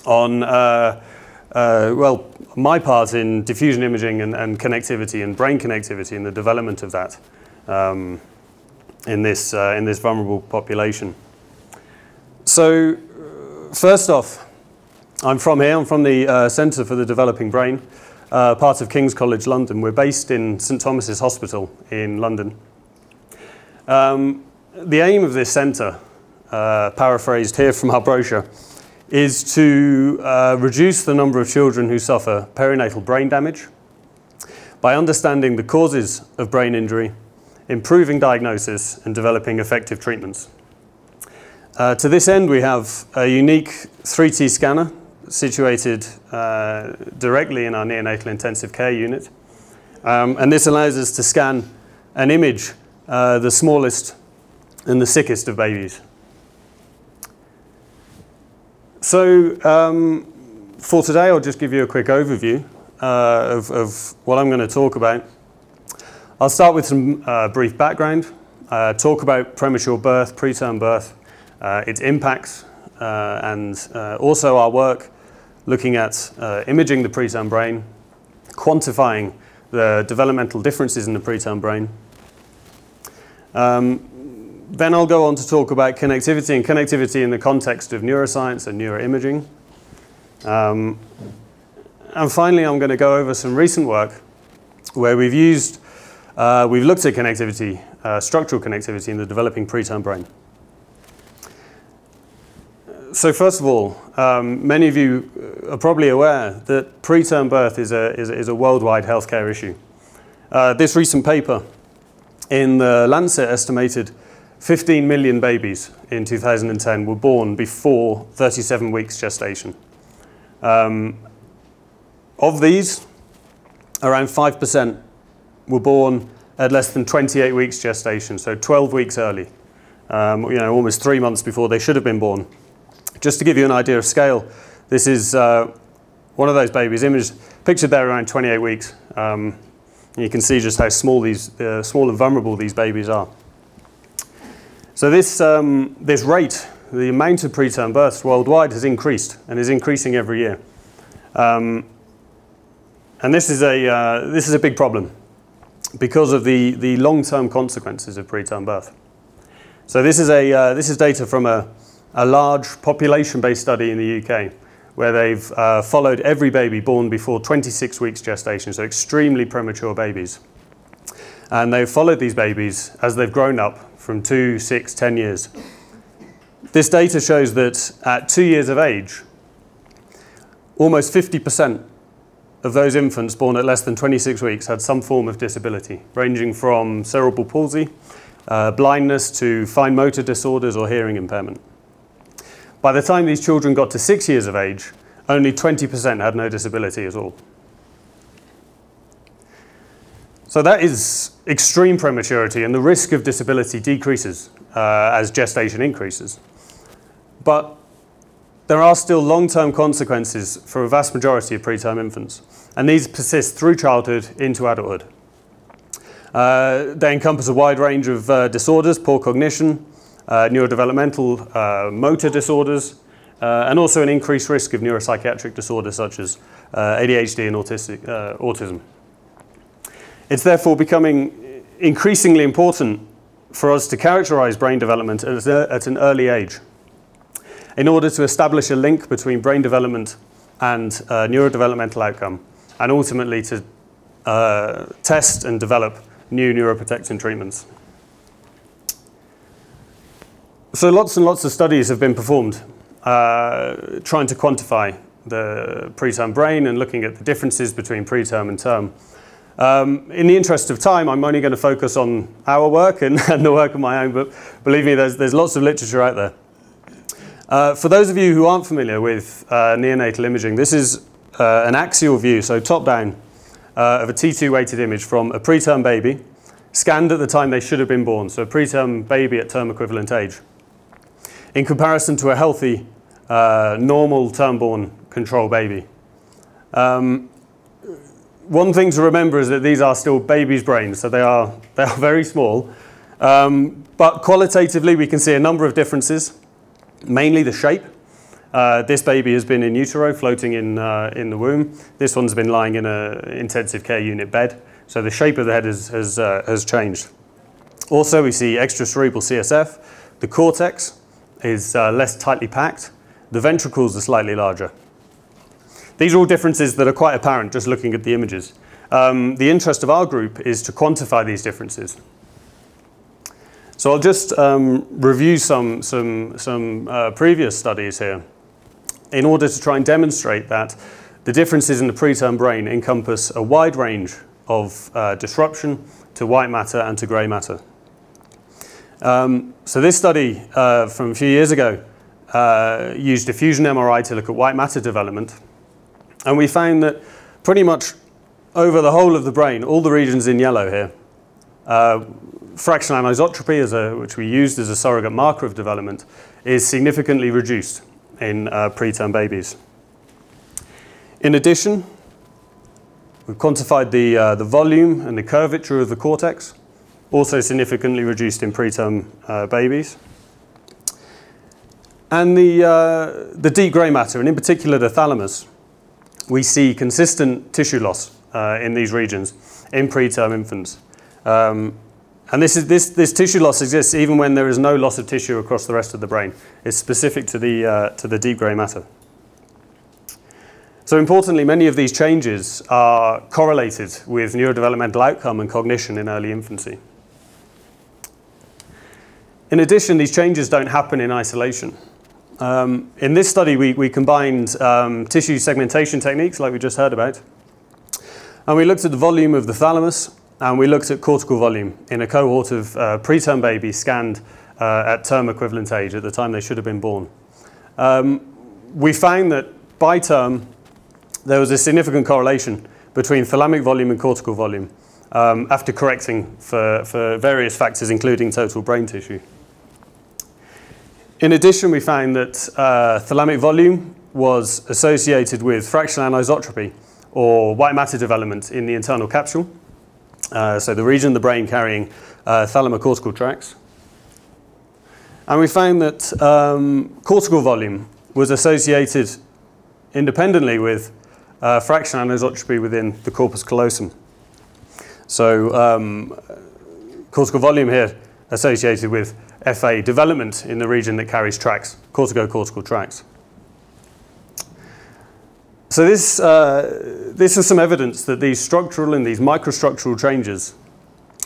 On well, my part in diffusion imaging and connectivity and brain connectivity and the development of that in this vulnerable population. So first off, I'm from here. I'm from the Centre for the Developing Brain, part of King's College London. We're based in St Thomas's Hospital in London. The aim of this centre, paraphrased here from our brochure, is to reduce the number of children who suffer perinatal brain damage by understanding the causes of brain injury, improving diagnosis, and developing effective treatments. To this end, we have a unique 3T scanner situated directly in our neonatal intensive care unit. And this allows us to scan and image the smallest and the sickest of babies. So for today, I'll just give you a quick overview of what I'm going to talk about. I'll start with some brief background, talk about premature birth, preterm birth, its impacts, and also our work looking at imaging the preterm brain, quantifying the developmental differences in the preterm brain. Then I'll go on to talk about connectivity and connectivity in the context of neuroscience and neuroimaging. And finally, I'm going to go over some recent work where we've looked at connectivity, structural connectivity in the developing preterm brain. So first of all, many of you are probably aware that preterm birth is a worldwide healthcare issue. This recent paper in the Lancet estimated 15 million babies in 2010 were born before 37 weeks gestation. Of these, around 5% were born at less than 28 weeks gestation, so 12 weeks early, almost 3 months before they should have been born. Just to give you an idea of scale, this is one of those babies, pictured there around 28 weeks. You can see just how small and vulnerable these babies are. So this rate, the amount of preterm births worldwide has increased and is increasing every year. And this is a big problem because of the long-term consequences of preterm birth. So this is data from a large population-based study in the UK where they've followed every baby born before 26 weeks gestation, so extremely premature babies. And they've followed these babies as they've grown up from 2, 6, 10 years. This data shows that at 2 years of age, almost 50% of those infants born at less than 26 weeks had some form of disability, ranging from cerebral palsy, blindness to fine motor disorders or hearing impairment. By the time these children got to 6 years of age, only 20% had no disability at all. So that is extreme prematurity, and the risk of disability decreases as gestation increases. But there are still long-term consequences for a vast majority of preterm infants, and these persist through childhood into adulthood. They encompass a wide range of disorders, poor cognition, neurodevelopmental motor disorders, and also an increased risk of neuropsychiatric disorders such as ADHD and autism. It's therefore becoming increasingly important for us to characterize brain development at an early age in order to establish a link between brain development and neurodevelopmental outcome, and ultimately to test and develop new neuroprotectin treatments. So lots and lots of studies have been performed trying to quantify the preterm brain and looking at the differences between preterm and term. In the interest of time, I'm only going to focus on our work and the work of my own, but believe me, there's lots of literature out there. For those of you who aren't familiar with neonatal imaging, this is an axial view, so top-down, of a T2 weighted image from a preterm baby, scanned at the time they should have been born, so a preterm baby at term equivalent age, in comparison to a healthy, normal term-born control baby. One thing to remember is that these are still babies' brains, so they are very small. But qualitatively, we can see a number of differences, mainly the shape. This baby has been in utero, floating in the womb. This one's been lying in an intensive care unit bed. So the shape of the head has changed. Also, we see extracerebral CSF. The cortex is less tightly packed. The ventricles are slightly larger. These are all differences that are quite apparent just looking at the images. The interest of our group is to quantify these differences. So I'll just review some previous studies here in order to try and demonstrate that the differences in the preterm brain encompass a wide range of disruption to white matter and to grey matter. So this study from a few years ago used diffusion MRI to look at white matter development, and we found that pretty much over the whole of the brain, all the regions in yellow here, fractional anisotropy, which we used as a surrogate marker of development, is significantly reduced in preterm babies. In addition, we've quantified the volume and the curvature of the cortex, also significantly reduced in preterm babies. And the deep grey matter, and in particular the thalamus, we see consistent tissue loss in these regions in preterm infants. And this tissue loss exists even when there is no loss of tissue across the rest of the brain. It's specific to the deep grey matter. So importantly, many of these changes are correlated with neurodevelopmental outcome and cognition in early infancy. In addition, these changes don't happen in isolation. In this study, we combined tissue segmentation techniques like we just heard about. And we looked at the volume of the thalamus, and we looked at cortical volume in a cohort of preterm babies scanned at term equivalent age, at the time they should have been born. We found that by term, there was a significant correlation between thalamic volume and cortical volume after correcting for various factors, including total brain tissue. In addition, we found that thalamic volume was associated with fractional anisotropy, or white matter development in the internal capsule. So the region of the brain carrying Thalamocortical tracts. And we found that cortical volume was associated independently with fractional anisotropy within the corpus callosum. So cortical volume here associated with FA development in the region that carries tracts, cortico-cortical tracts. So this is some evidence that these structural and these microstructural changes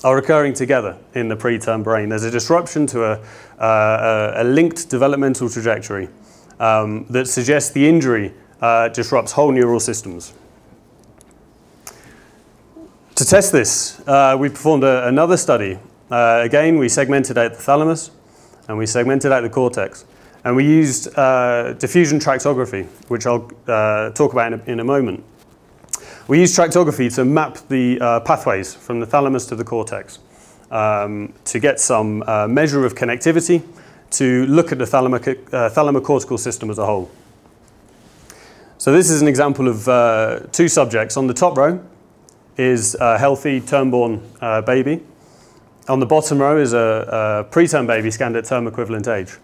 are occurring together in the preterm brain. There's a disruption to a linked developmental trajectory that suggests the injury disrupts whole neural systems. To test this, we performed another study. Again, we segmented out the thalamus and we segmented out the cortex. And we used diffusion tractography, which I'll talk about in a moment. We used tractography to map the pathways from the thalamus to the cortex to get some measure of connectivity to look at the thalamocortical system as a whole. So this is an example of two subjects. On the top row is a healthy term-born baby. On the bottom row is a preterm baby scanned at term equivalent age.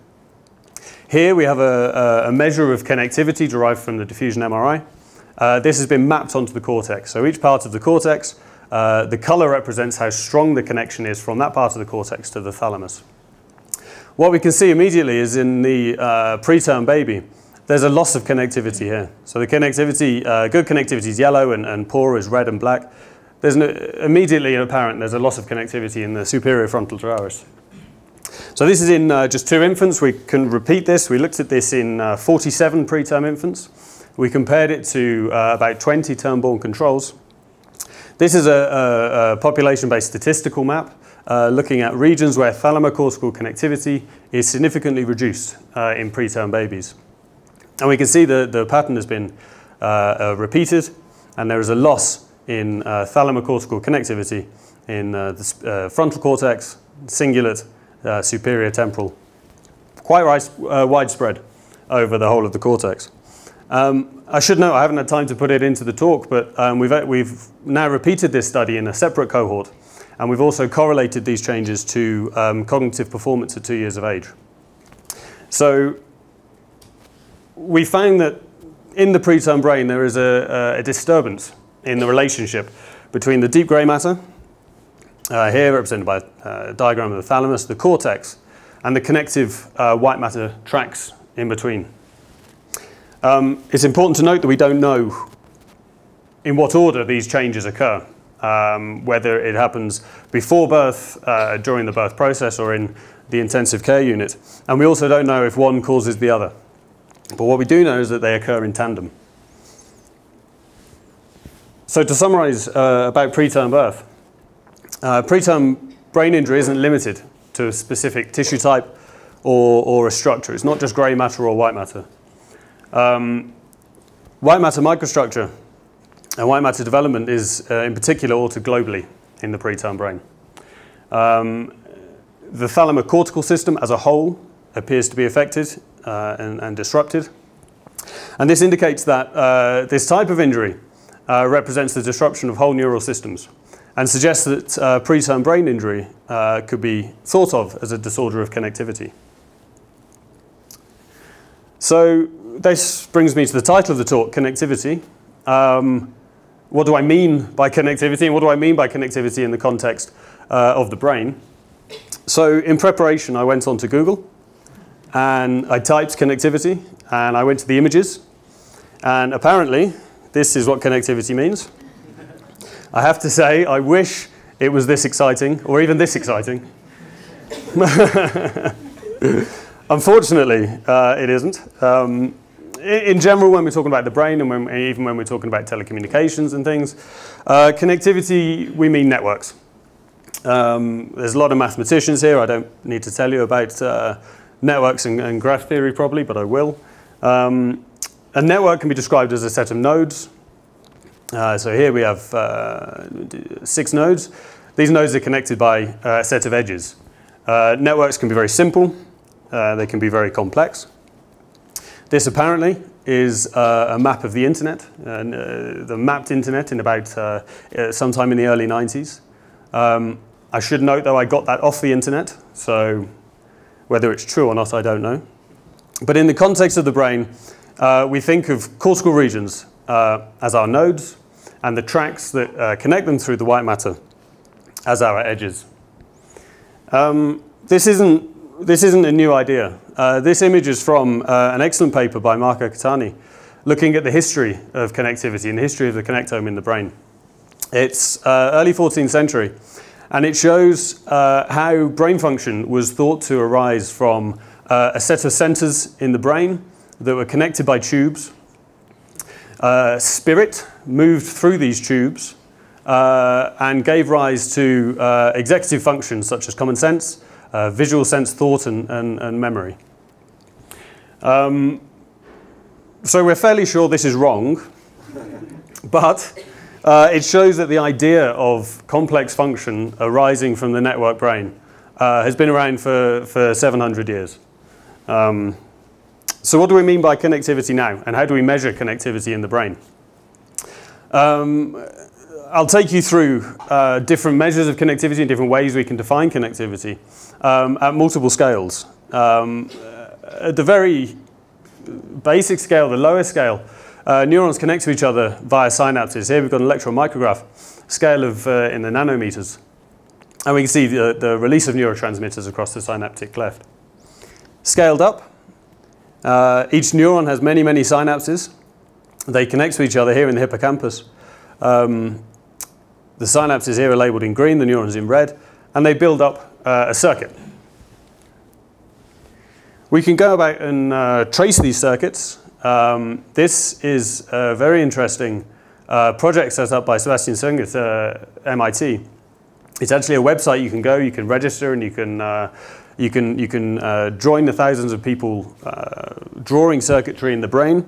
Here we have a measure of connectivity derived from the diffusion MRI. This has been mapped onto the cortex. So each part of the cortex, the color represents how strong the connection is from that part of the cortex to the thalamus. What we can see immediately is in the preterm baby, there's a loss of connectivity here. So the connectivity, good connectivity is yellow and poor is red and black. There's immediately apparent there's a loss of connectivity in the superior frontal gyrus. So this is in just 2 infants. We can repeat this. We looked at this in 47 preterm infants. We compared it to about 20 term-born controls. This is a population-based statistical map looking at regions where thalamocortical connectivity is significantly reduced in preterm babies. And we can see the pattern has been repeated, and there is a loss in thalamocortical connectivity in the frontal cortex, cingulate, superior temporal, quite widespread over the whole of the cortex. I should note, I haven't had time to put it into the talk, but we've now repeated this study in a separate cohort, And we've also correlated these changes to cognitive performance at 2 years of age. So we found that in the preterm brain there is a disturbance in the relationship between the deep grey matter, here represented by a diagram of the thalamus, the cortex, and the connective white matter tracts in between. It's important to note that we don't know in what order these changes occur, whether it happens before birth, during the birth process, or in the intensive care unit. And we also don't know if one causes the other. But what we do know is that they occur in tandem. So to summarize about preterm birth, preterm brain injury isn't limited to a specific tissue type or a structure. It's not just grey matter or white matter. White matter microstructure and white matter development is in particular altered globally in the preterm brain. The Thalamo-cortical system as a whole appears to be affected and disrupted. And this indicates that this type of injury represents the disruption of whole neural systems and suggests that preterm brain injury could be thought of as a disorder of connectivity. So this brings me to the title of the talk, connectivity. What do I mean by connectivity, and what do I mean by connectivity in the context of the brain? So in preparation, I went onto Google and I typed connectivity and I went to the images, and apparently this is what connectivity means. I have to say, I wish it was this exciting, or even this exciting. Unfortunately, it isn't. In general, when we're talking about the brain, and even when we're talking about telecommunications and things, connectivity, we mean networks. There's a lot of mathematicians here. I don't need to tell you about networks and graph theory probably, but I will. A network can be described as a set of nodes. So here we have 6 nodes. These nodes are connected by a set of edges. Networks can be very simple. They can be very complex. This apparently is a map of the internet, the mapped internet in about sometime in the early 90s. I should note, though, I got that off the internet, so whether it's true or not, I don't know. But in the context of the brain, we think of cortical regions as our nodes, and the tracks that connect them through the white matter as our edges. This isn't a new idea. This image is from an excellent paper by Marco Catani looking at the history of connectivity and the history of the connectome in the brain. It's early 14th century, and it shows how brain function was thought to arise from a set of centers in the brain that were connected by tubes. Spirit moved through these tubes and gave rise to executive functions such as common sense, visual sense, thought, and memory. So we're fairly sure this is wrong, but it shows that the idea of complex function arising from the network brain has been around for 700 years. So what do we mean by connectivity now, and how do we measure connectivity in the brain? I'll take you through different measures of connectivity and different ways we can define connectivity at multiple scales. At the very basic scale, the lower scale, neurons connect to each other via synapses. Here we've got an electron micrograph, scale of in the nanometers. And we can see the release of neurotransmitters across the synaptic cleft. Scaled up, each neuron has many, many synapses. They connect to each other here in the hippocampus. The synapses here are labeled in green, the neurons in red, and they build up a circuit. We can go about and trace these circuits. This is a very interesting project set up by Sebastian Sung at MIT. It's actually a website you can go, you can register, and you can join the thousands of people drawing circuitry in the brain.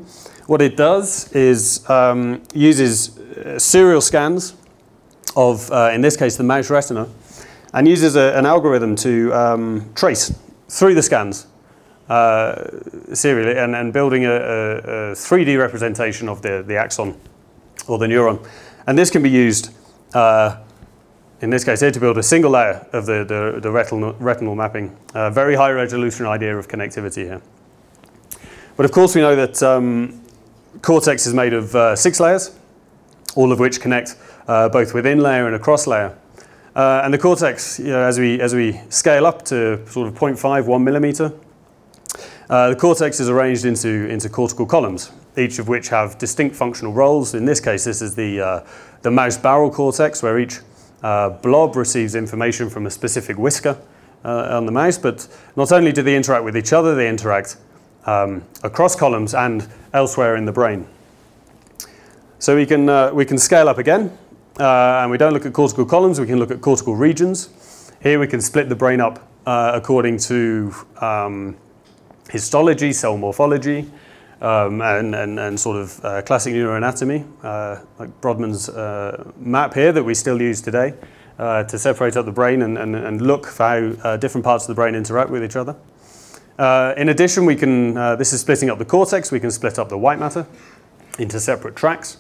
What it does is uses serial scans of, in this case, the mouse retina, and uses an algorithm to trace through the scans serially and building a 3D representation of the axon or the neuron. And this can be used in this case here, to build a single layer of the retinal mapping. Very high resolution idea of connectivity here. But of course we know that cortex is made of 6 layers, all of which connect both within layer and across layer. And the cortex, as we scale up to sort of 0.5, 1 millimeter, the cortex is arranged into cortical columns, each of which have distinct functional roles. In this case, this is the mouse barrel cortex, where each blob receives information from a specific whisker on the mouse. But not only do they interact with each other, they interact across columns and elsewhere in the brain. So we can scale up again, and we don't look at cortical columns, we can look at cortical regions. Here we can split the brain up according to histology, cell morphology, and sort of classic neuroanatomy, like Brodmann's map here that we still use today to separate up the brain and look for how different parts of the brain interact with each other. In addition, we can, this is splitting up the cortex, we can split up the white matter into separate tracks.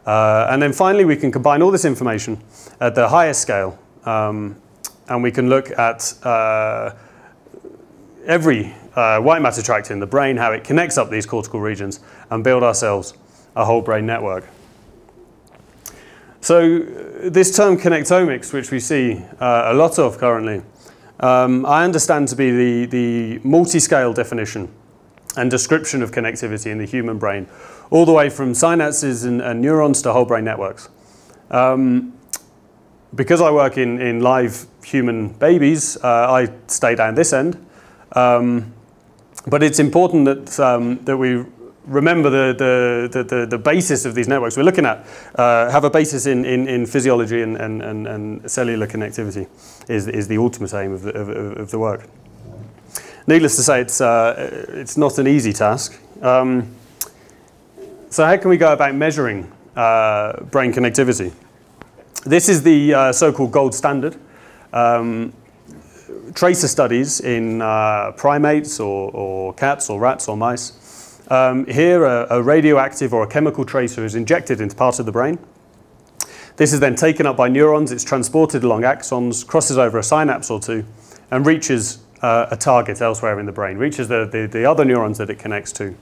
And then finally, we can combine all this information at the highest scale, and we can look at every white matter tract in the brain, how it connects up these cortical regions, and build ourselves a whole brain network. So this term connectomics, which we see a lot of currently, I understand to be the multi-scale definition and description of connectivity in the human brain, all the way from synapses and neurons to whole brain networks. Because I work in live human babies, I stay down this end. But it's important that we remember the basis of these networks we're looking at have a basis in physiology and cellular connectivity is the ultimate aim of the work. Needless to say, it's not an easy task. So how can we go about measuring brain connectivity? This is the so-called gold standard. Tracer studies in primates or cats or rats or mice. Here a radioactive or a chemical tracer is injected into part of the brain. This is then taken up by neurons, it's transported along axons, crosses over a synapse or two, and reaches a target elsewhere in the brain, reaches the other neurons that it connects to.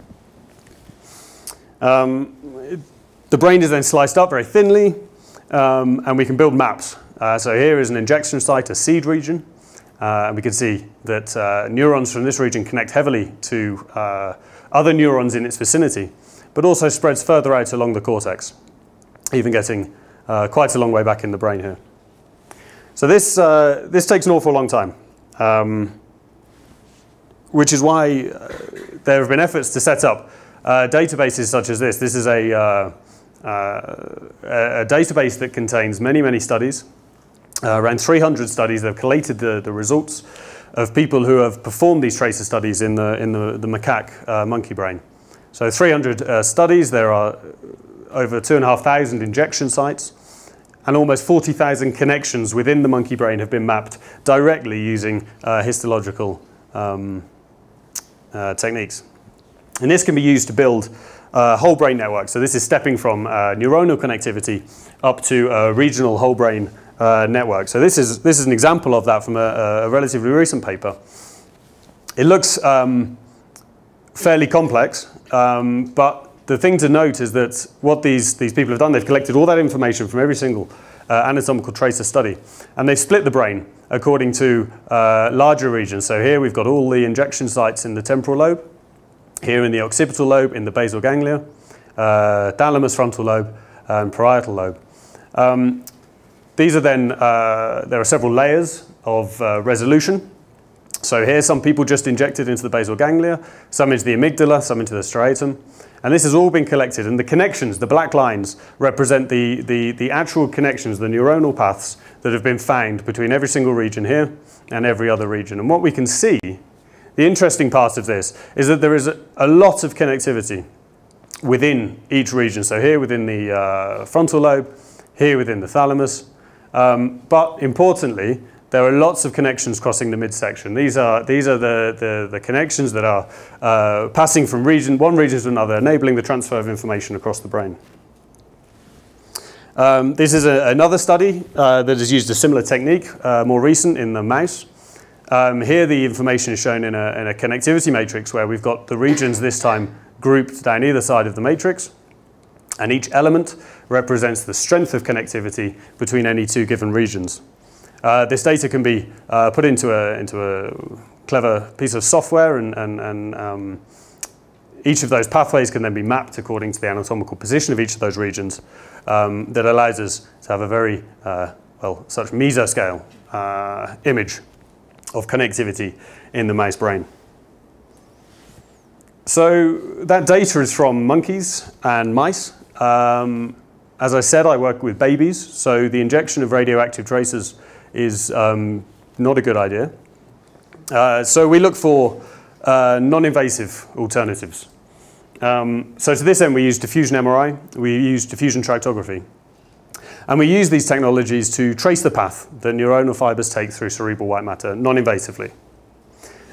The brain is then sliced up very thinly, and we can build maps. So here is an injection site, a seed region, and we can see that neurons from this region connect heavily to other neurons in its vicinity, but also spreads further out along the cortex, even getting quite a long way back in the brain here. So this takes an awful long time, which is why there have been efforts to set up databases such as this. This is a database that contains many, many studies, around 300 studies that have collated the results of people who have performed these tracer studies in the macaque monkey brain. So 300 studies, there are over 2,500 injection sites, and almost 40,000 connections within the monkey brain have been mapped directly using histological techniques. And this can be used to build whole brain networks. So this is stepping from neuronal connectivity up to a regional whole brain network. So this is an example of that from a relatively recent paper. It looks fairly complex, but the thing to note is that what these people have done, they've collected all that information from every single anatomical tracer study, and they've split the brain according to larger regions. So here we've got all the injection sites in the temporal lobe, here in the occipital lobe, in the basal ganglia, thalamus, frontal lobe, and parietal lobe. These are then, there are several layers of resolution. So here some people just injected into the basal ganglia, some into the amygdala, some into the striatum. And this has all been collected, and the connections, the black lines, represent the actual connections, the neuronal paths that have been found between every single region here and every other region. And what we can see, the interesting part of this, is that there is a lot of connectivity within each region. So here within the frontal lobe, here within the thalamus, but importantly, there are lots of connections crossing the midsection. These are the connections that are passing from one region to another, enabling the transfer of information across the brain. This is another study that has used a similar technique, more recent in the mouse. Here the information is shown in a connectivity matrix where we've got the regions this time grouped down either side of the matrix, and each element represents the strength of connectivity between any two given regions. This data can be put into a clever piece of software, and each of those pathways can then be mapped according to the anatomical position of each of those regions. That allows us to have a very, such meso-scale image of connectivity in the mouse brain. So that data is from monkeys and mice. As I said, I work with babies, so the injection of radioactive tracers is not a good idea. So we look for non-invasive alternatives. So to this end, we use diffusion MRI, we use diffusion tractography. And we use these technologies to trace the path that neuronal fibers take through cerebral white matter non-invasively.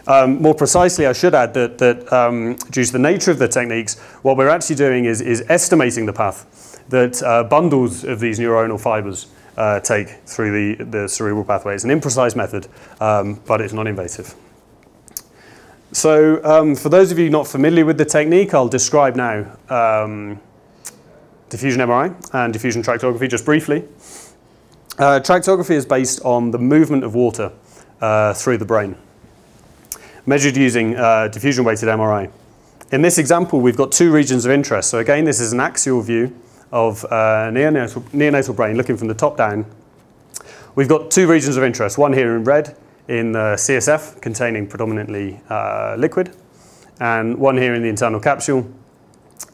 More precisely, I should add that due to the nature of the techniques, what we're actually doing is estimating the path that bundles of these neuronal fibers take through the cerebral pathway. It's an imprecise method, but it's non-invasive. So for those of you not familiar with the technique, I'll describe now diffusion MRI and diffusion tractography just briefly. Tractography is based on the movement of water through the brain, measured using diffusion-weighted MRI. In this example, we've got two regions of interest. So again, this is an axial view of neonatal brain looking from the top down. We've got two regions of interest, one here in red in the CSF containing predominantly liquid, and one here in the internal capsule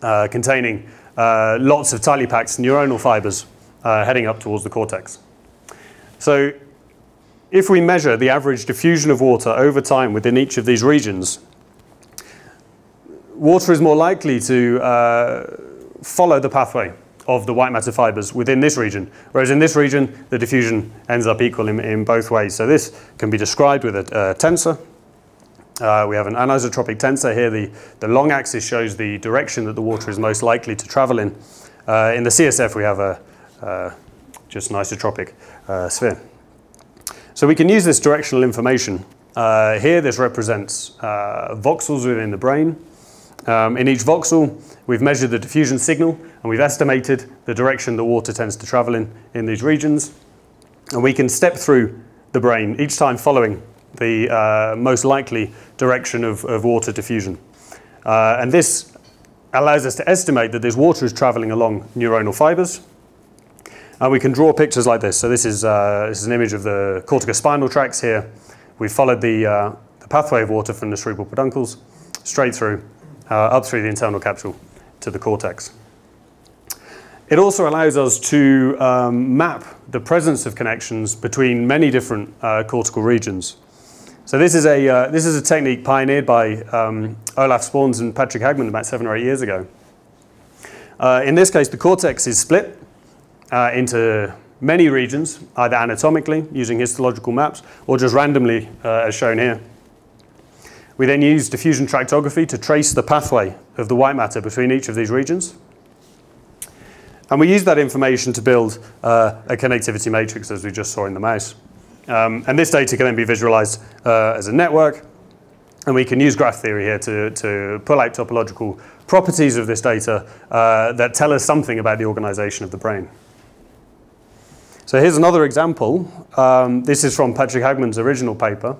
containing lots of tightly packed neuronal fibers heading up towards the cortex. So if we measure the average diffusion of water over time within each of these regions, water is more likely to follow the pathway of the white matter fibers within this region, whereas in this region, the diffusion ends up equal in both ways. So this can be described with a tensor. We have an anisotropic tensor here. The long axis shows the direction that the water is most likely to travel in. In the CSF, we have just an isotropic sphere. So we can use this directional information. Here, this represents voxels within the brain. In each voxel, we've measured the diffusion signal, and we've estimated the direction the water tends to travel in these regions. And we can step through the brain, each time following the most likely direction of water diffusion. And this allows us to estimate that this water is traveling along neuronal fibers. And we can draw pictures like this. So this is an image of the corticospinal tracts here. We've followed the pathway of water from the cerebral peduncles straight through, up through the internal capsule to the cortex. It also allows us to map the presence of connections between many different cortical regions. So this is a technique pioneered by Olaf Sporns and Patrick Hagman about 7 or 8 years ago. In this case, the cortex is split into many regions, either anatomically using histological maps or just randomly, as shown here. We then use diffusion tractography to trace the pathway of the white matter between each of these regions. And we use that information to build a connectivity matrix, as we just saw in the mouse. And this data can then be visualized as a network. And we can use graph theory here to pull out topological properties of this data that tell us something about the organization of the brain. So here's another example. This is from Patrick Hagman's original paper.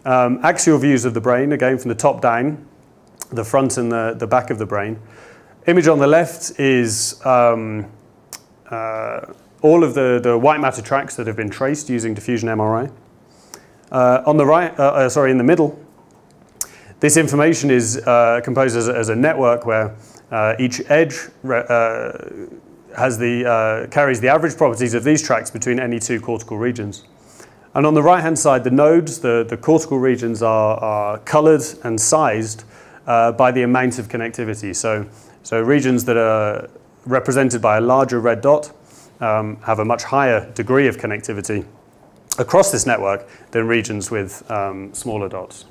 Axial views of the brain, again from the top down, the front and the back of the brain. Image on the left is all of the white matter tracks that have been traced using diffusion MRI. On the right, sorry, in the middle, this information is composed as a network where each edge carries the average properties of these tracks between any two cortical regions. And on the right-hand side, the nodes, the cortical regions are colored and sized by the amount of connectivity. So regions that are represented by a larger red dot have a much higher degree of connectivity across this network than regions with smaller dots.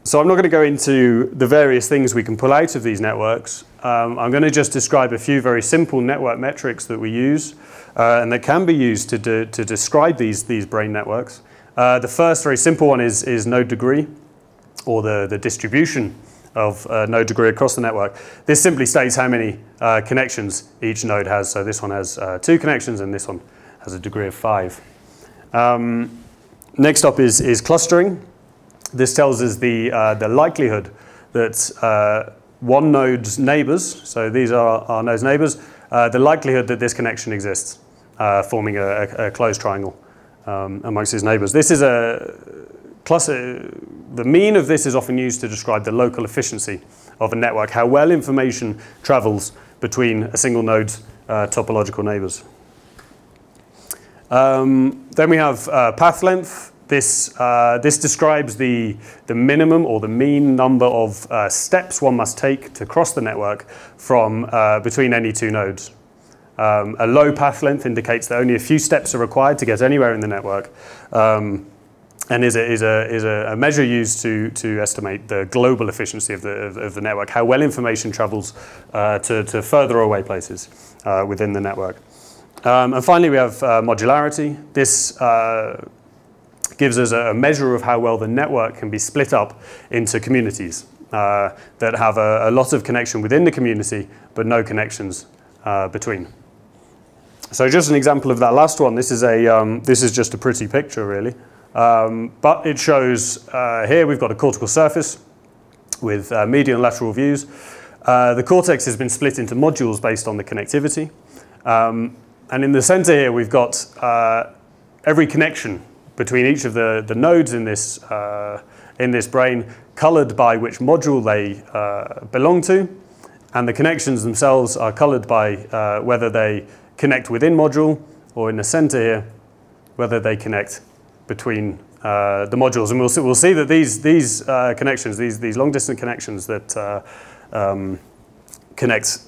So I'm not going to go into the various things we can pull out of these networks. I'm going to just describe a few very simple network metrics that we use and that can be used to describe these brain networks. The first very simple one is node degree, or the distribution of node degree across the network. This simply states how many connections each node has. So this one has 2 connections and this one has a degree of 5. Next up is clustering. This tells us the likelihood that one node's neighbors, so these are our node's neighbors, the likelihood that this connection exists, forming a closed triangle amongst its neighbors. This is a cluster. The mean of this is often used to describe the local efficiency of a network, how well information travels between a single node's topological neighbors. Then we have path length. This describes the minimum or the mean number of steps one must take to cross the network from between any 2 nodes. A low path length indicates that only a few steps are required to get anywhere in the network, and is a measure used to estimate the global efficiency of the network, how well information travels to further away places within the network. And finally, we have modularity. This gives us a measure of how well the network can be split up into communities that have a lot of connection within the community, but no connections between. So just an example of that last one. This is just a pretty picture, really. But it shows, here we've got a cortical surface with medial and lateral views. The cortex has been split into modules based on the connectivity. And in the center here, we've got every connection between each of the nodes in this brain, colored by which module they belong to. And the connections themselves are colored by whether they connect within module, or in the center here, whether they connect between the modules. And we'll see that these connections, these long-distance connections that connect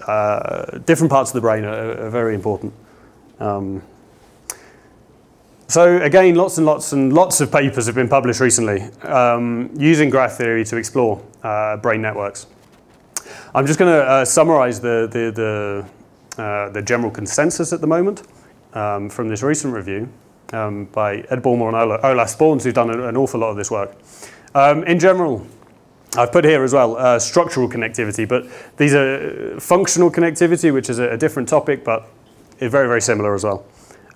different parts of the brain are very important. So again, lots and lots of papers have been published recently using graph theory to explore brain networks. I'm just going to summarize the general consensus at the moment from this recent review by Ed Ballmer and Olaf Sporns, who've done an awful lot of this work. In general, I've put here as well structural connectivity, but these are functional connectivity, which is a different topic, but it's very, very similar as well.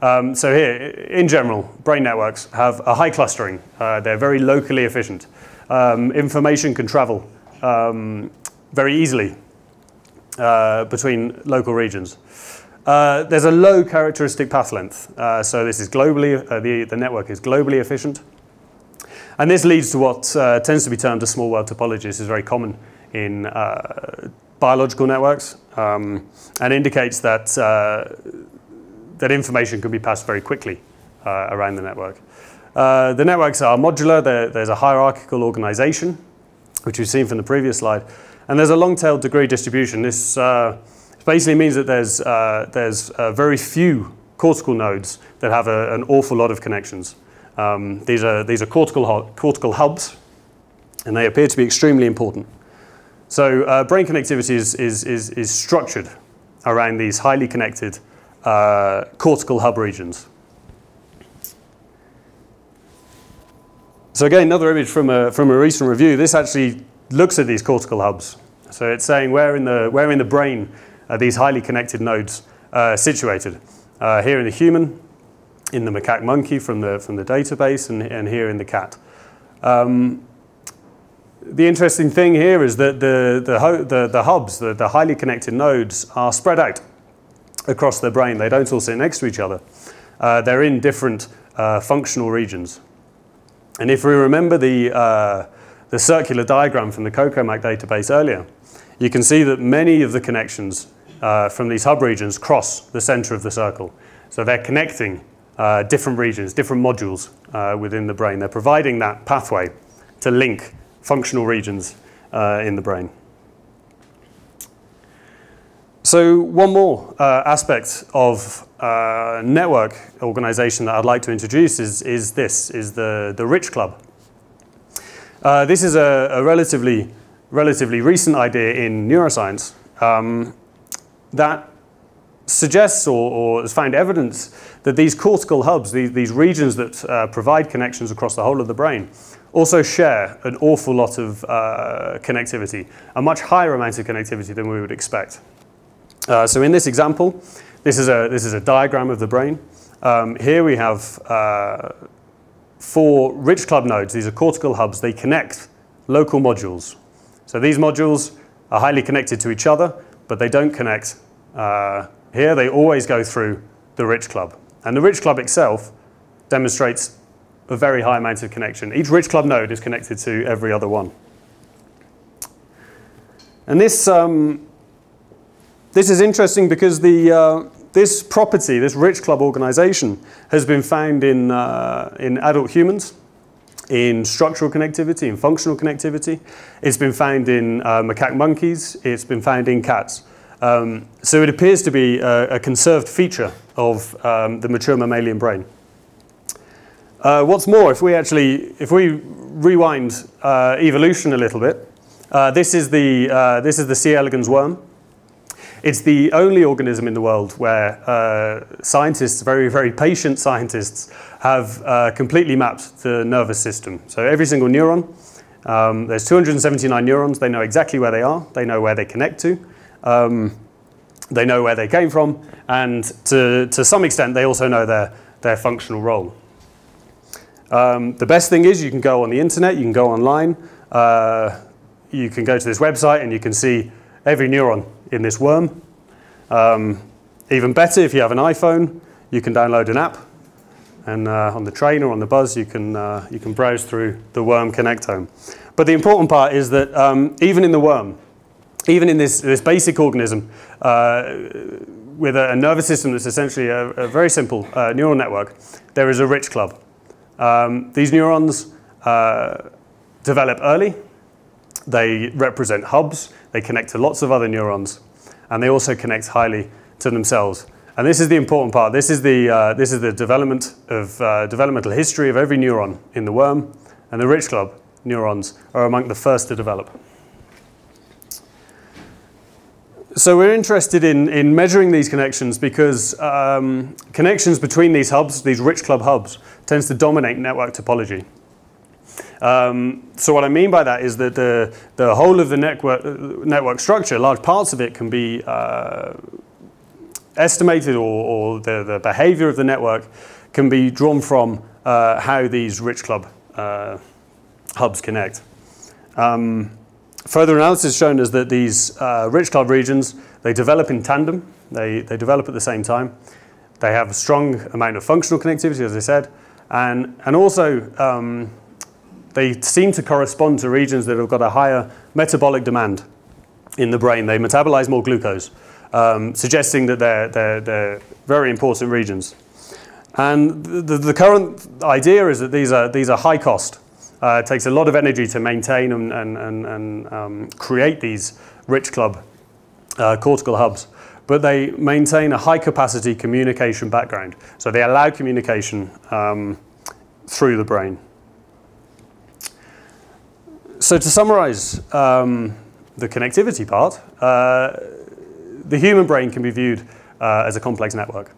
So here, in general, brain networks have a high clustering. They're very locally efficient. Information can travel very easily between local regions. There's a low characteristic path length. So this is globally, the network is globally efficient. And this leads to what tends to be termed a small world topology. This is very common in biological networks and indicates that that information can be passed very quickly around the network. The networks are modular. There's a hierarchical organization, which we've seen from the previous slide. And there's a long-tailed degree distribution. This basically means that there's very few cortical nodes that have an awful lot of connections. These are cortical hubs, and they appear to be extremely important. So brain connectivity is structured around these highly connected cortical hub regions. So again, another image from a recent review. This actually looks at these cortical hubs. So it's saying where in the brain are these highly connected nodes situated. Here in the human, in the macaque monkey from the database, and here in the cat. The interesting thing here is that the hubs, the highly connected nodes, are spread out across the brain. They don't all sit next to each other. They're in different functional regions. And if we remember the circular diagram from the COCOMAC database earlier, you can see that many of the connections from these hub regions cross the center of the circle. So they're connecting different regions, different modules within the brain. They're providing that pathway to link functional regions in the brain. So one more aspect of network organization that I'd like to introduce is the Rich Club. This is a relatively recent idea in neuroscience that suggests or has found evidence that these cortical hubs, these regions that provide connections across the whole of the brain, also share an awful lot of connectivity, a much higher amount of connectivity than we would expect. So in this example, this is a diagram of the brain. Here we have 4 rich club nodes. These are cortical hubs. They connect local modules. So these modules are highly connected to each other, but they don't connect here. They always go through the rich club. And the rich club itself demonstrates a very high amount of connection. Each rich club node is connected to every other one. And this is interesting because this property, this rich club organization, has been found in adult humans, in structural connectivity, in functional connectivity. It's been found in macaque monkeys. It's been found in cats. So it appears to be a conserved feature of the mature mammalian brain. What's more, if we rewind evolution a little bit, this is the C. elegans worm. It's the only organism in the world where scientists, very, very patient scientists, have completely mapped the nervous system. So every single neuron, there's 279 neurons. They know exactly where they are. They know where they connect to. They know where they came from. And to some extent, they also know their functional role. The best thing is you can go on the internet, you can go online, you can go to this website and you can see every neuron in this worm. Even better, if you have an iPhone, you can download an app, and on the train or on the bus, you can browse through the worm connectome. But the important part is that even in the worm, even in this basic organism, with a nervous system that's essentially a very simple neural network, there is a rich club. These neurons develop early. They represent hubs. They connect to lots of other neurons, and they also connect highly to themselves. And this is the important part. This is the development of developmental history of every neuron in the worm, and the rich club neurons are among the first to develop. So we're interested in measuring these connections because connections between these hubs, these rich club hubs, tends to dominate network topology. So what I mean by that is that the whole of the network structure, large parts of it, can be estimated, or the behavior of the network can be drawn from how these rich club hubs connect. Further analysis has shown us that these rich club regions, they develop in tandem. They develop at the same time. They have a strong amount of functional connectivity, as I said, and also they seem to correspond to regions that have got a higher metabolic demand in the brain. They metabolize more glucose, suggesting that they're very important regions. And the current idea is that these are high cost. It takes a lot of energy to maintain and create these rich club cortical hubs, but they maintain a high capacity communication background. So they allow communication through the brain. So to summarize the connectivity part, the human brain can be viewed as a complex network.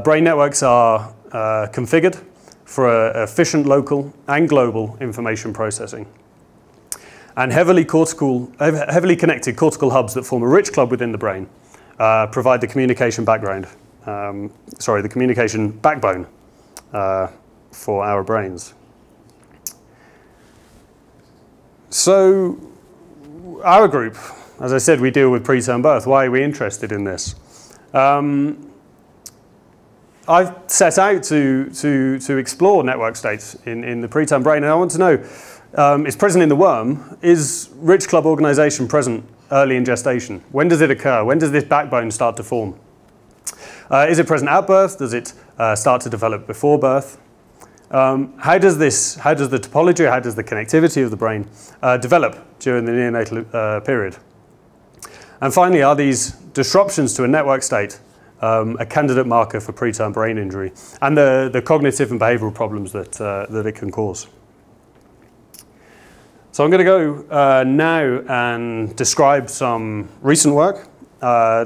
Brain networks are configured for efficient local and global information processing. And heavily connected cortical hubs that form a rich club within the brain provide the communication background, the communication backbone for our brains. So our group, as I said, we deal with preterm birth. Why are we interested in this? I've set out to explore network states in the preterm brain, and I want to know, it's present in the worm. Is rich club organization present early in gestation? When does it occur? When does this backbone start to form? Is it present at birth? Does it start to develop before birth? How does the topology, how does the connectivity of the brain develop during the neonatal period? And finally, are these disruptions to a network state a candidate marker for preterm brain injury and the cognitive and behavioral problems that it can cause? So I'm going to go now and describe some recent work.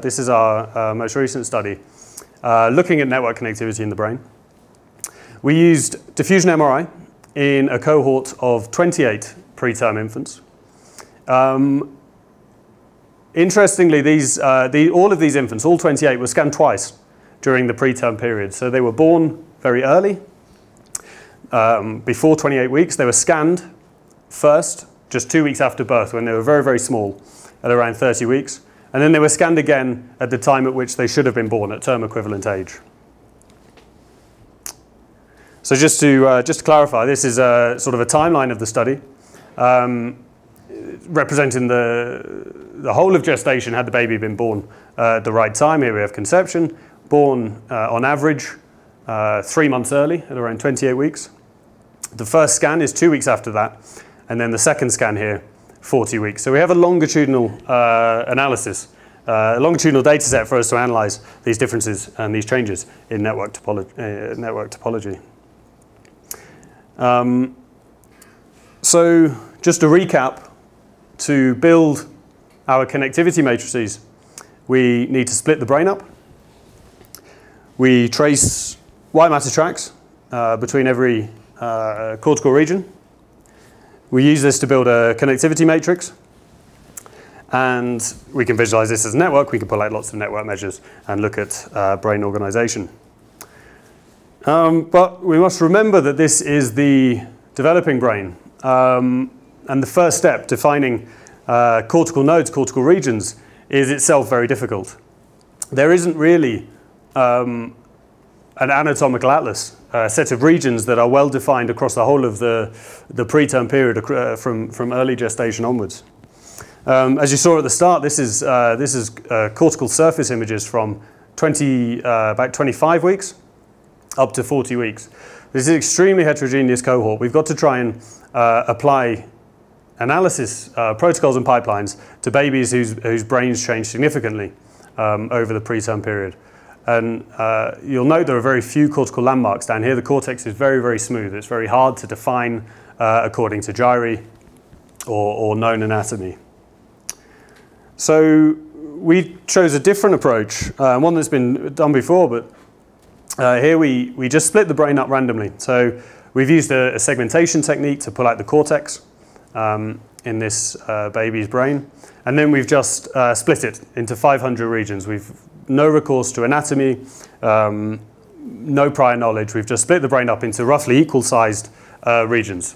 This is our most recent study looking at network connectivity in the brain. We used diffusion MRI in a cohort of 28 preterm infants. Interestingly, all of these infants, all 28, were scanned twice during the preterm period. So they were born very early, before 28 weeks. They were scanned first, just 2 weeks after birth, when they were very, very small, at around 30 weeks. And then they were scanned again at the time at which they should have been born, at term equivalent age. So just to clarify, this is sort of a timeline of the study, representing the whole of gestation had the baby been born at the right time. Here we have conception, born on average 3 months early at around 28 weeks. The first scan is 2 weeks after that, and then the second scan here, 40 weeks. So we have a longitudinal analysis, a longitudinal data set for us to analyze these differences and these changes in network topology. So just to recap, to build our connectivity matrices, we need to split the brain up. We trace white matter tracks between every cortical region. We use this to build a connectivity matrix. And we can visualize this as a network. We can pull out lots of network measures and look at brain organization. But we must remember that this is the developing brain. And the first step, defining cortical nodes, cortical regions, is itself very difficult. There isn't really an anatomical atlas, a set of regions that are well defined across the whole of the preterm period from early gestation onwards. As you saw at the start, this is cortical surface images from about 25 weeks up to 40 weeks. This is an extremely heterogeneous cohort. We've got to try and apply analysis protocols and pipelines to babies whose brains change significantly over the preterm period. And you'll note there are very few cortical landmarks down here. The cortex is very, very smooth. It's very hard to define according to gyri or known anatomy. So we chose a different approach, one that's been done before, but here we just split the brain up randomly. So we've used a segmentation technique to pull out the cortex in this baby's brain. And then we've just split it into 500 regions. We've no recourse to anatomy, no prior knowledge. We've just split the brain up into roughly equal-sized regions.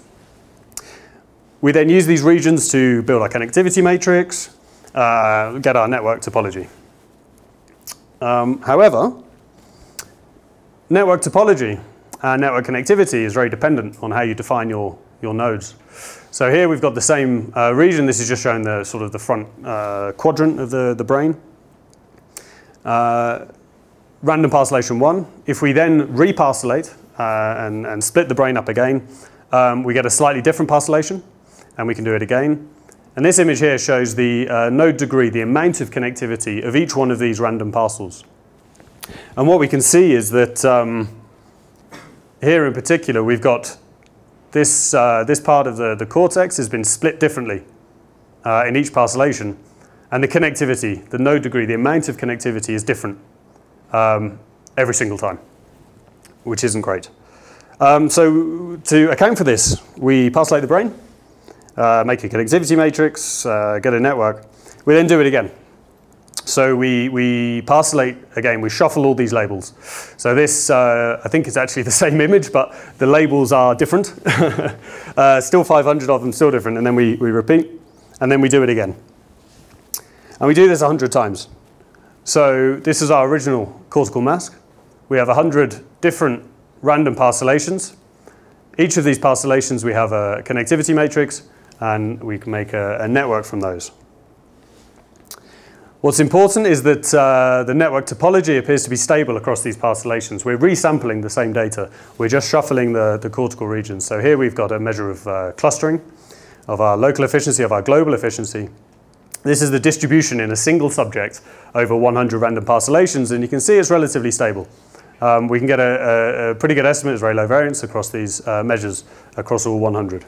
We then use these regions to build our connectivity matrix, get our network topology. However, network topology and network connectivity is very dependent on how you define your nodes. So here we've got the same region. This is just showing the sort of the front quadrant of the brain. Random parcellation 1. If we then reparcellate and split the brain up again, we get a slightly different parcellation, and we can do it again. And this image here shows the node degree, the amount of connectivity of each one of these random parcels. And what we can see is that here in particular, we've got this part of the cortex has been split differently in each parcellation. And the connectivity, the node degree, the amount of connectivity is different every single time, which isn't great. So to account for this, we parcellate the brain, make a connectivity matrix, get a network. We then do it again. So we parcellate again, we shuffle all these labels. So this, I think it's actually the same image, but the labels are different. Still 500 of them, still different. And then we repeat, and then we do it again. And we do this 100 times. So this is our original cortical mask. We have 100 different random parcellations. Each of these parcellations, we have a connectivity matrix, and we can make a network from those. What's important is that the network topology appears to be stable across these parcellations. We're resampling the same data. We're just shuffling the cortical regions. So here we've got a measure of clustering, of our local efficiency, of our global efficiency. This is the distribution in a single subject over 100 random parcellations, and you can see it's relatively stable. We can get a pretty good estimate. It's very low variance across these measures across all 100.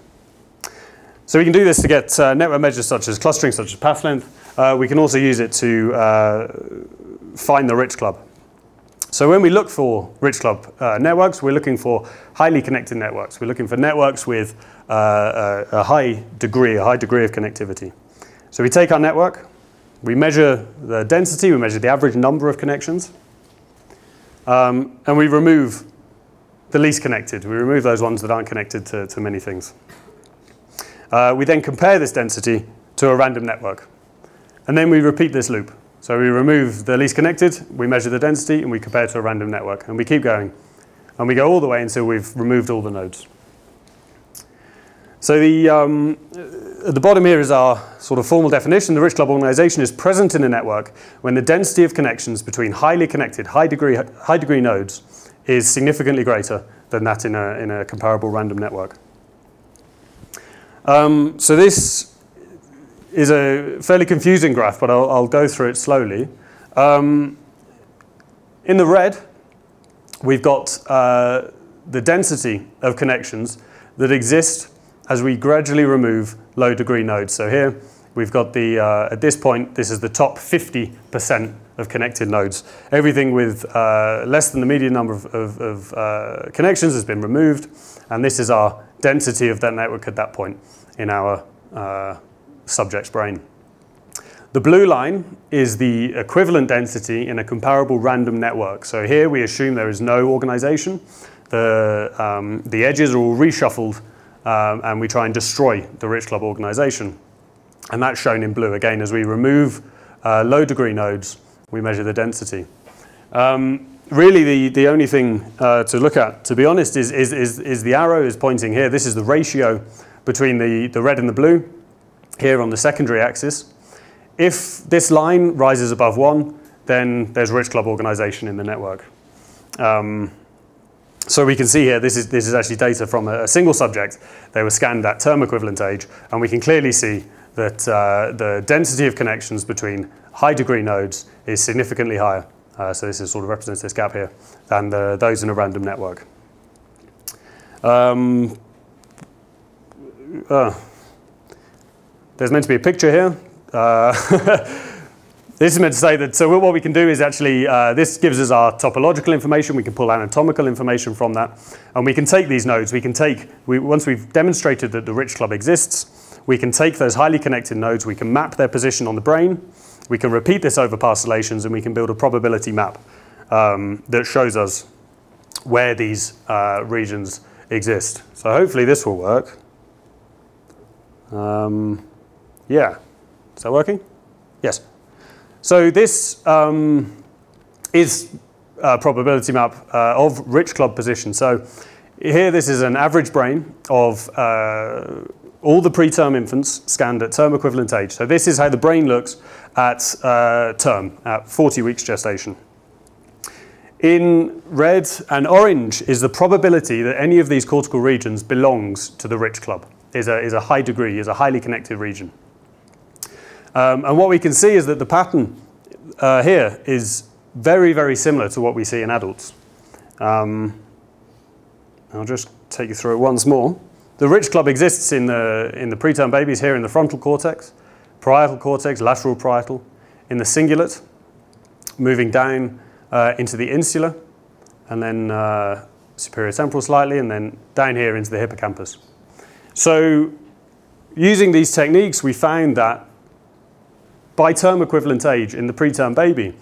So we can do this to get network measures such as clustering, such as path length. We can also use it to find the rich club. So when we look for rich club networks, we're looking for highly connected networks. We're looking for networks with a high degree of connectivity. So we take our network, we measure the density, we measure the average number of connections, and we remove the least connected. We remove those ones that aren't connected to many things. We then compare this density to a random network. And then we repeat this loop. So we remove the least connected, we measure the density, and we compare to a random network. And we keep going. And we go all the way until we've removed all the nodes. So at the bottom here is our sort of formal definition. The rich club organization is present in a network when the density of connections between highly connected, high degree nodes is significantly greater than that in a comparable random network. So this is a fairly confusing graph, but I'll go through it slowly. In the red, we've got the density of connections that exist as we gradually remove low degree nodes. So here we've got at this point, this is the top 50% of connected nodes. Everything with less than the median number of connections has been removed, and this is our density of that network at that point in our subject's brain. The blue line is the equivalent density in a comparable random network. So here we assume there is no organization. The edges are all reshuffled, and we try and destroy the rich club organization. And that's shown in blue. Again, as we remove low degree nodes, we measure the density. Really, the only thing to look at, to be honest, is the arrow is pointing here. This is the ratio between the red and the blue here on the secondary axis. If this line rises above 1, then there's rich club organization in the network. So we can see here, this is actually data from a single subject. They were scanned at term equivalent age, and we can clearly see that the density of connections between high degree nodes is significantly higher. So this is sort of represents this gap here than those in a random network. There's meant to be a picture here. This is meant to say that, so what we can do is actually, this gives us our topological information. We can pull anatomical information from that. And we can take these nodes, once we've demonstrated that the rich club exists, we can take those highly connected nodes, we can map their position on the brain, we can repeat this over parcellations, and we can build a probability map that shows us where these regions exist. So hopefully this will work. Yeah, is that working? Yes. So this is a probability map of rich club position. So here this is an average brain of all the preterm infants scanned at term equivalent age. So this is how the brain looks at term, at 40 weeks gestation. In red and orange is the probability that any of these cortical regions belongs to the rich club, is a high degree, is a highly connected region. And what we can see is that the pattern here is very, very similar to what we see in adults. I'll just take you through it once more. The rich club exists in the preterm babies here in the frontal cortex, parietal cortex, lateral parietal, in the cingulate, moving down into the insula, and then superior temporal slightly, and then down here into the hippocampus. So using these techniques, we found that by term equivalent age in the preterm baby,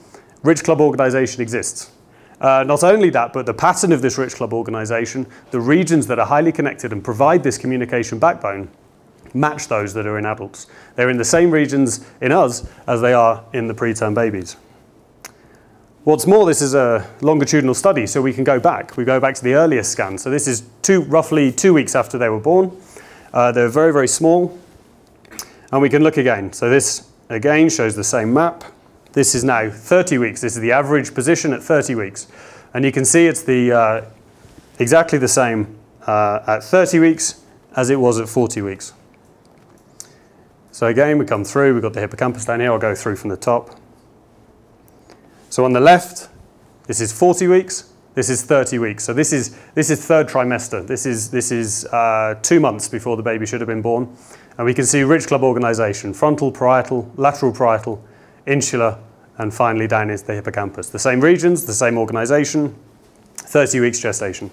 rich club organization exists. Not only that, but the pattern of this rich club organization, the regions that are highly connected and provide this communication backbone, match those that are in adults. They're in the same regions in us as they are in the preterm babies. What's more, this is a longitudinal study, so we can go back. We go back to the earliest scan. So this is roughly 2 weeks after they were born. They're very, very small. And we can look again. So this again shows the same map. This is now 30 weeks. This is the average position at 30 weeks. And you can see it's exactly the same at 30 weeks as it was at 40 weeks. So again, we come through. We've got the hippocampus down here. I'll go through from the top. So on the left, this is 40 weeks. this is 30 weeks. So this is third trimester. This is 2 months before the baby should have been born. And we can see rich club organization, frontal, parietal, lateral parietal, insular, and finally down into the hippocampus. The same regions, the same organization, 30 weeks gestation.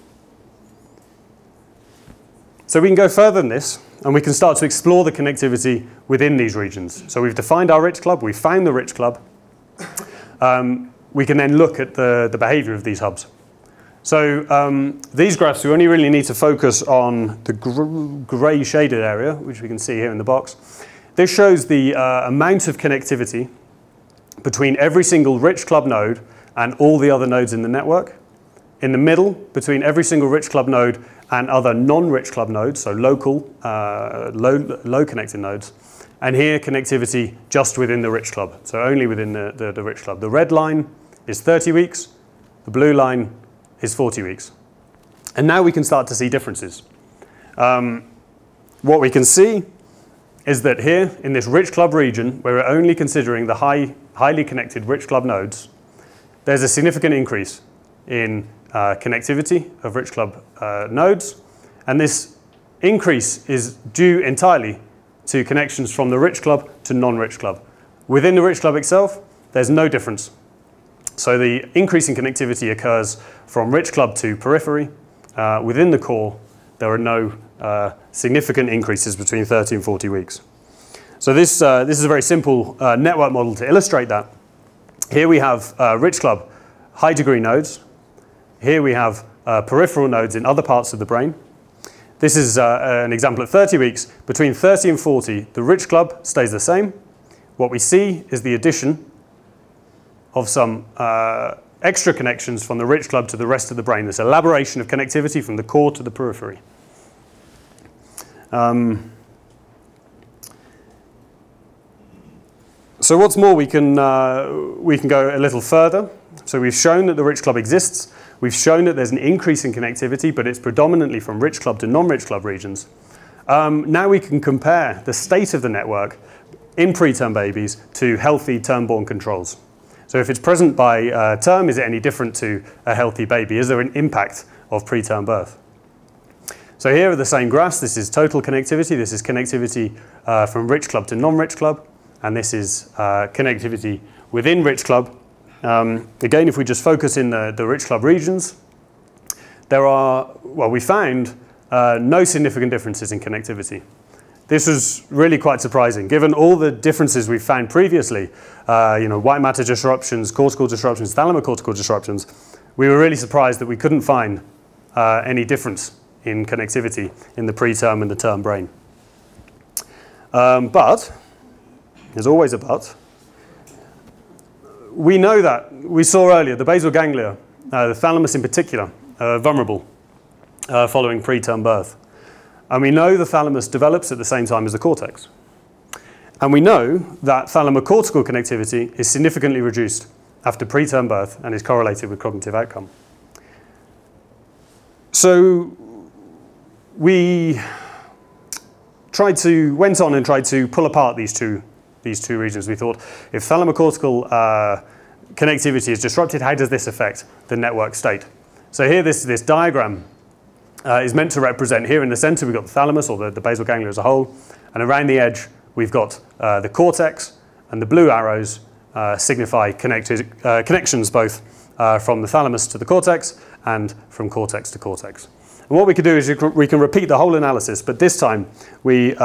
So we can go further than this, and we can start to explore the connectivity within these regions. So we've defined our rich club, we've found the rich club. We can then look at the behavior of these hubs. So these graphs, we only really need to focus on the gray shaded area, which we can see here in the box. This shows the amount of connectivity between every single rich club node and all the other nodes in the network. In the middle, between every single rich club node and other non-rich club nodes, so local, low connected nodes. And here, connectivity just within the rich club, so only within the rich club. The red line is 30 weeks, the blue line is 40 weeks. And now we can start to see differences. What we can see is that here, in this rich club region, where we're only considering the highly connected rich club nodes, there's a significant increase in connectivity of rich club nodes, and this increase is due entirely to connections from the rich club to non-rich club. Within the rich club itself, there's no difference. So the increase in connectivity occurs from rich club to periphery. Within the core, there are no significant increases between 30 and 40 weeks. So this is a very simple network model to illustrate that. Here we have rich club high degree nodes. Here we have peripheral nodes in other parts of the brain. This is an example at 30 weeks. Between 30 and 40, the rich club stays the same. What we see is the addition of some extra connections from the rich club to the rest of the brain. This elaboration of connectivity from the core to the periphery. So what's more, we can go a little further. So we've shown that the rich club exists. We've shown that there's an increase in connectivity, but it's predominantly from rich club to non-rich club regions. Now we can compare the state of the network in preterm babies to healthy term-born controls. So if it's present by term, is it any different to a healthy baby? Is there an impact of preterm birth? So here are the same graphs. This is total connectivity. This is connectivity from rich club to non-rich club. And this is connectivity within rich club. Again, if we just focus in the rich club regions, there are, well, we found no significant differences in connectivity. This was really quite surprising, given all the differences we've found previously, white matter disruptions, cortical disruptions, thalamocortical disruptions. We were really surprised that we couldn't find any difference in connectivity in the preterm and the term brain. But, there's always a but. We know that, we saw earlier, the basal ganglia, the thalamus in particular, are vulnerable following preterm birth. And we know the thalamus develops at the same time as the cortex. And we know that thalamocortical connectivity is significantly reduced after preterm birth and is correlated with cognitive outcome. So we went on and tried to pull apart these two regions. We thought, if thalamocortical connectivity is disrupted, how does this affect the network state? So here, this diagram is meant to represent, here in the center, we've got the thalamus, or the basal ganglia as a whole, and around the edge, we've got the cortex, and the blue arrows signify connections both from the thalamus to the cortex and from cortex to cortex. And what we can do is we can repeat the whole analysis, but this time we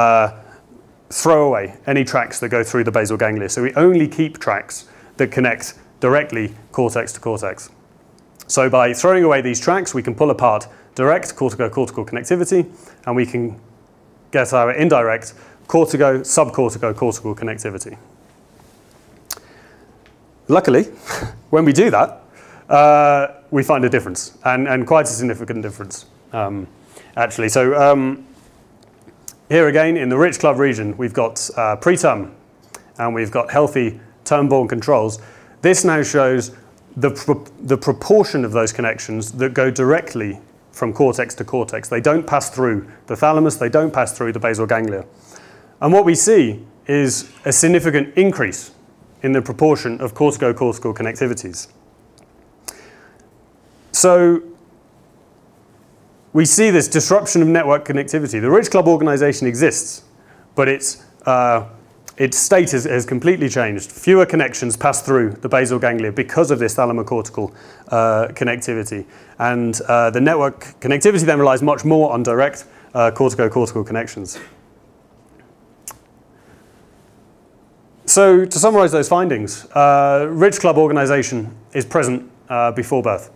throw away any tracks that go through the basal ganglia. So we only keep tracks that connect directly cortex to cortex. So by throwing away these tracks, we can pull apart direct cortico-cortical connectivity, and we can get our indirect cortico-subcortico-cortical connectivity. Luckily, when we do that, we find a difference, and quite a significant difference, actually. So here again, in the rich club region, we've got preterm, and we've got healthy term-born controls. This now shows the proportion of those connections that go directly from cortex to cortex. They don't pass through the thalamus, they don't pass through the basal ganglia. And what we see is a significant increase in the proportion of cortico-cortical connectivities. So we see this disruption of network connectivity. The Rich Club organization exists, but its state has completely changed. Fewer connections pass through the basal ganglia because of this thalamocortical connectivity. And the network connectivity then relies much more on direct cortico-cortical connections. So to summarize those findings, Rich Club organization is present before birth.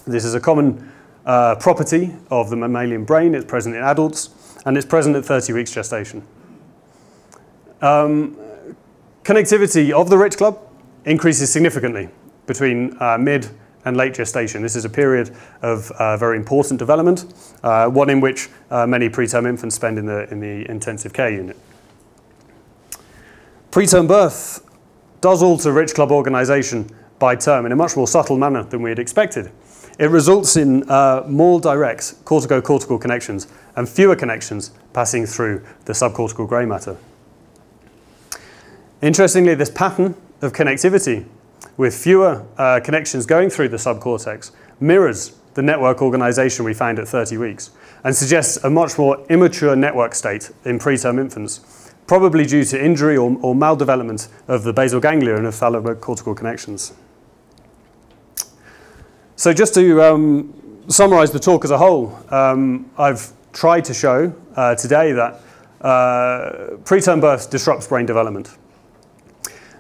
This is a common property of the mammalian brain. It's present in adults, and it's present at 30 weeks gestation. Connectivity of the Rich Club increases significantly between mid and late gestation. This is a period of very important development, one in which many preterm infants spend in the intensive care unit. Preterm birth does alter Rich Club organization by term in a much more subtle manner than we had expected. It results in more direct cortico-cortical connections and fewer connections passing through the subcortical grey matter. Interestingly, this pattern of connectivity with fewer connections going through the subcortex mirrors the network organization we found at 30 weeks and suggests a much more immature network state in preterm infants, probably due to injury or maldevelopment of the basal ganglia and of thalamocortical connections. So just to summarize the talk as a whole, I've tried to show today that preterm birth disrupts brain development,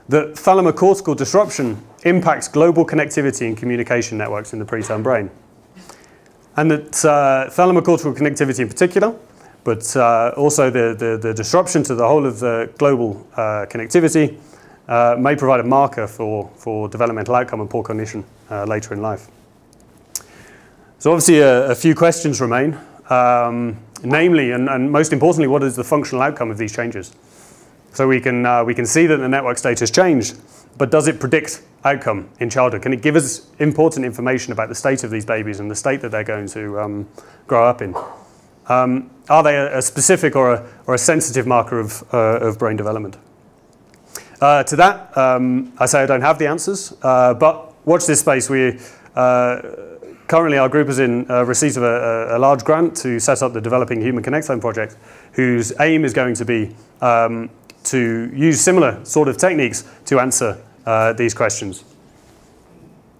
that thalamocortical disruption impacts global connectivity and communication networks in the preterm brain, and that thalamocortical connectivity in particular, but also the disruption to the whole of the global connectivity may provide a marker for developmental outcome and poor cognition later in life. So obviously a few questions remain, namely, and most importantly, what is the functional outcome of these changes? So we can see that the network state has changed, but does it predict outcome in childhood? Can it give us important information about the state of these babies and the state that they're going to grow up in? Are they a specific or a sensitive marker of brain development? To that, I say I don't have the answers, but watch this space. Currently, our group is in receipt of a large grant to set up the Developing Human Connectome project, whose aim is going to be to use similar sort of techniques to answer these questions.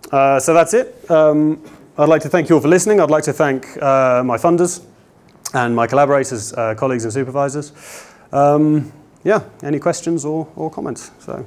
So that's it. I'd like to thank you all for listening. I'd like to thank my funders and my collaborators, colleagues and supervisors. Yeah, any questions or comments? So.